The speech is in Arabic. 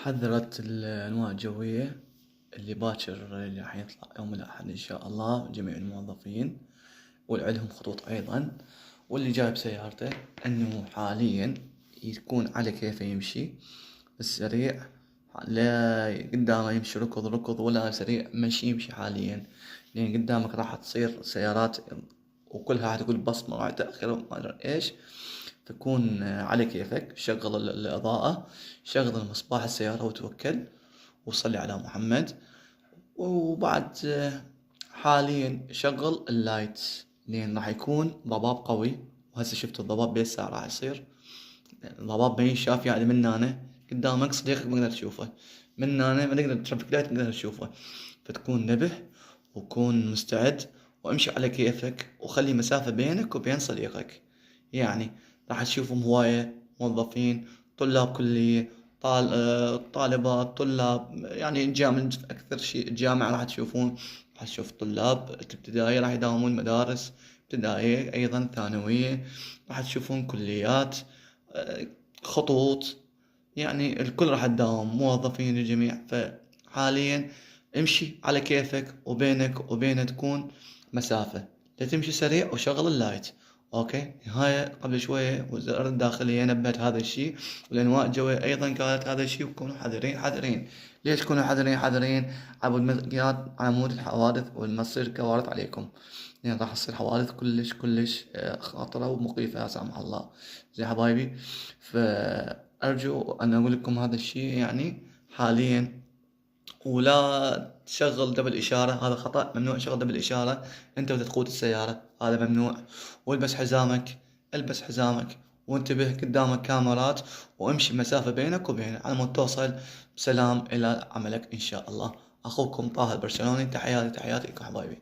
حذرت الأنواع الجوية اللي باكر اللي راح يطلع يوم الأحد إن شاء الله جميع الموظفين واللي عندهم خطوط أيضا واللي جايب سيارته أنه حاليا يكون على كيفه يمشي بالسريع، لا قدامه يمشي ركض ولا سريع يمشي حاليا، لأن قدامك راح تصير سيارات وكلها راح تقول بصمة وراح تأخر وما أدري إيش. تكون على كيفك، شغل الإضاءة، شغل المصباح السيارة وتوكل وصلي على محمد. وبعد حاليا شغل اللايت لين راح يكون ضباب قوي، وهسه شفت الضباب بيسع راح يصير ضباب ما ينشاف، يعني من هنا قدامك صديقك ما تقدر تشوفه، من هنا ما تقدر ترافيك لايت ما تقدر تشوفه، فتكون نبه وكون مستعد وامشي على كيفك وخلي مسافة بينك وبين صديقك. يعني راح تشوفهم هواية موظفين، طلاب كلية، طالبات، طلاب، يعني جامعة أكثر شيء الجامعة راح تشوفون، راح تشوف طلاب ابتدائية راح يداومون مدارس ابتدائية أيضا ثانوية، راح تشوفون كليات، خطوط، يعني الكل راح تداوم موظفين الجميع. فحاليا امشي على كيفك وبينك وبينه تكون مسافة، لا تمشي سريع وشغل اللايت. اوكي، نهاية قبل شوية وزارة الداخلية نبهت هذا الشيء، والانواع الجوية ايضا قالت هذا الشيء، وكونوا حذرين. ليش تكونوا حذرين؟ عمود الحوادث والمصير كوارث عليكم، يعني راح تصير حوادث كلش خاطرة ومخيفة لا سامح الله. زي حبايبي، فأرجو أن أقول لكم هذا الشيء يعني حاليا. ولا تشغل دبل إشارة، هذا خطأ، ممنوع شغل دبل إشارة أنت وتقود السيارة، هذا ممنوع. والبس حزامك، البس حزامك وانتبه قدامك كاميرات، وامشي مسافة بينك وبينه على ما توصل بسلام إلى عملك إن شاء الله. أخوكم طه البرشلوني، تحياتي لكم حبايبي.